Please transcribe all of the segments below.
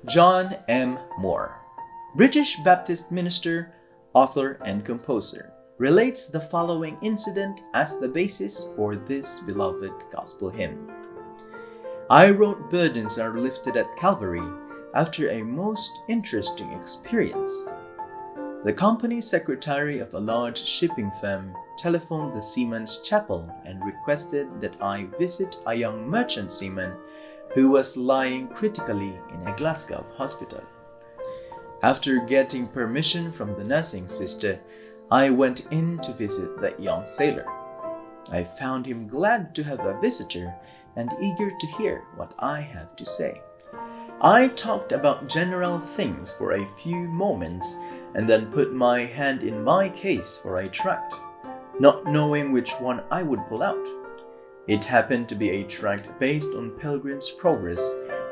John M. Moore, British Baptist minister, author, and composer, relates the following incident as the basis for this beloved gospel hymn. I wrote Burdens Are Lifted at Calvary after a most interesting experience. The company secretary of a large shipping firm telephoned the Seamen's Chapel and requested that I visit a young merchant seaman who was lying critically in a Glasgow hospital. After getting permission from the nursing sister, I went in to visit that young sailor. I found him glad to have a visitor and eager to hear what I have to say. I talked about general things for a few moments and then put my hand in my case for a tract, not knowing which one I would pull out. It happened to be a tract based on Pilgrim's Progress,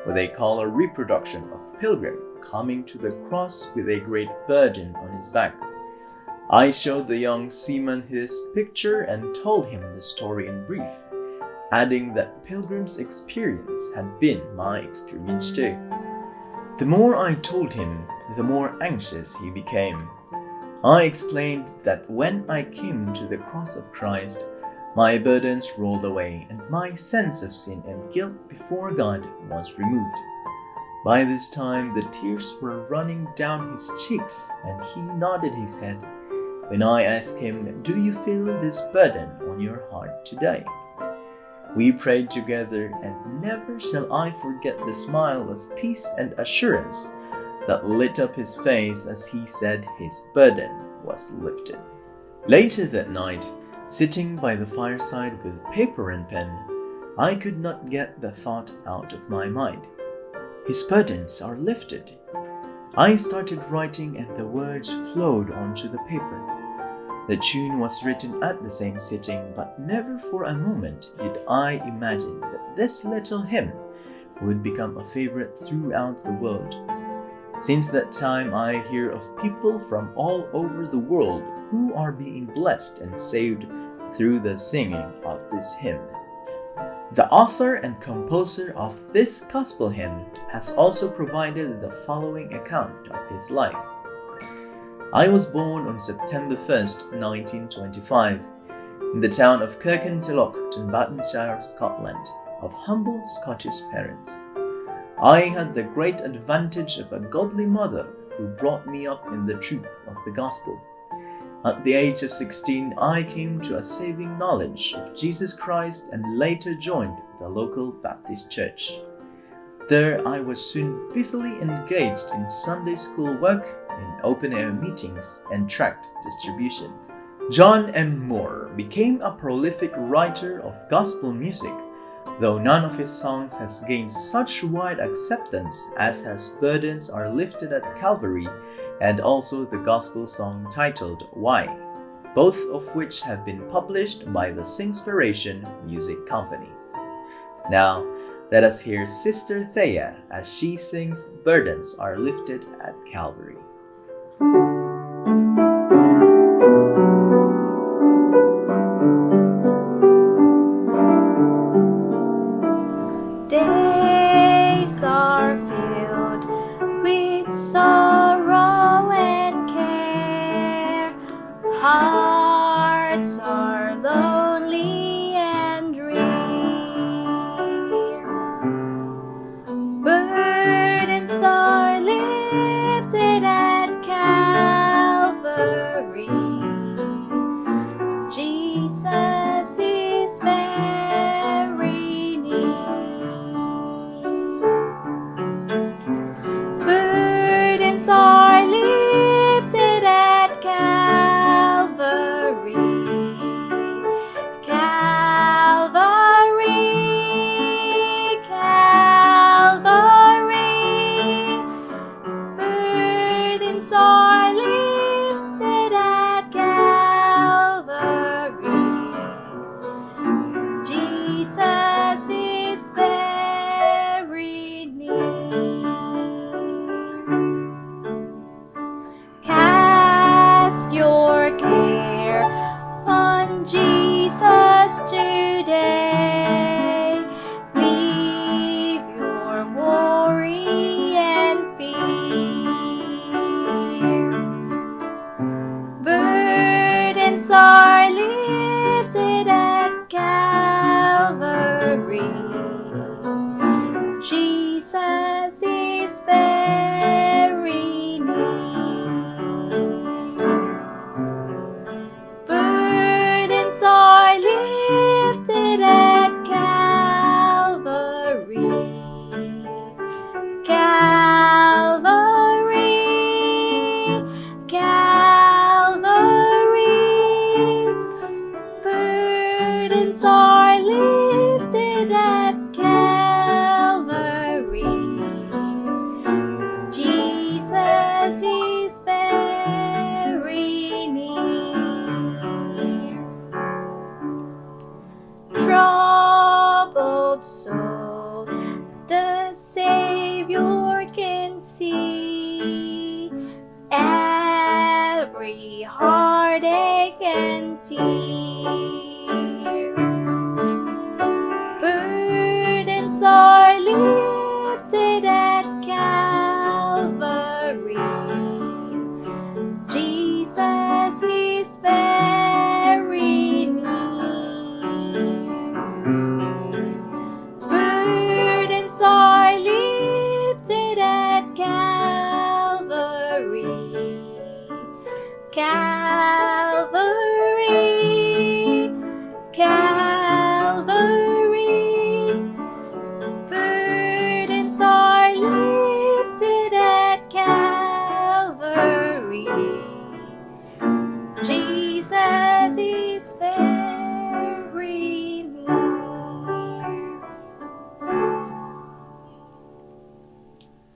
what they call a reproduction of Pilgrim coming to the cross with a great burden on his back. I showed the young seaman his picture and told him the story in brief, adding that Pilgrim's experience had been my experience too. The more I told him, the more anxious he became. I explained that when I came to the cross of Christ, my burdens rolled away and my sense of sin and guilt before God was removed. By this time, the tears were running down his cheeks and he nodded his head when I asked him, "Do you feel this burden on your heart today?" We prayed together, and never shall I forget the smile of peace and assurance that lit up his face as he said his burden was lifted. Later that night, sitting by the fireside with paper and pen, I could not get the thought out of my mind. His burdens are lifted. I started writing and the words flowed onto the paper. The tune was written at the same sitting, but never for a moment did I imagine that this little hymn would become a favorite throughout the world. Since that time, I hear of people from all over the world who are being blessed and saved through the singing of this hymn. The author and composer of this gospel hymn has also provided the following account of his life. I was born on September 1st, 1925, in the town of Kirkintilloch, Dunbartonshire, Scotland, of humble Scottish parents. I had the great advantage of a godly mother who brought me up in the truth of the gospel. At the age of 16, I came to a saving knowledge of Jesus Christ and later joined the local Baptist church. There I was soon busily engaged in Sunday school work, in open-air meetings, and tract distribution. John M. Moore became a prolific writer of gospel music, though none of his songs has gained such wide acceptance as has Burdens Are Lifted at Calvary and also the gospel song titled Why, both of which have been published by the Singspiration Music Company. Now, let us hear Sister Thea as she sings Burdens Are Lifted at Calvary. Days are filled with sorrow and care. Hearts are lonely and drear. Burdens are lifted at Calvary. Jesus is very near. free. Jesus is very near. Burdens are lifted at Calvary. Calvary, Calvary. Burdens are lifted at Calvary. Jesus is very near. Troubled soul, the Savior can see every heartache and tear. Burdens are lifted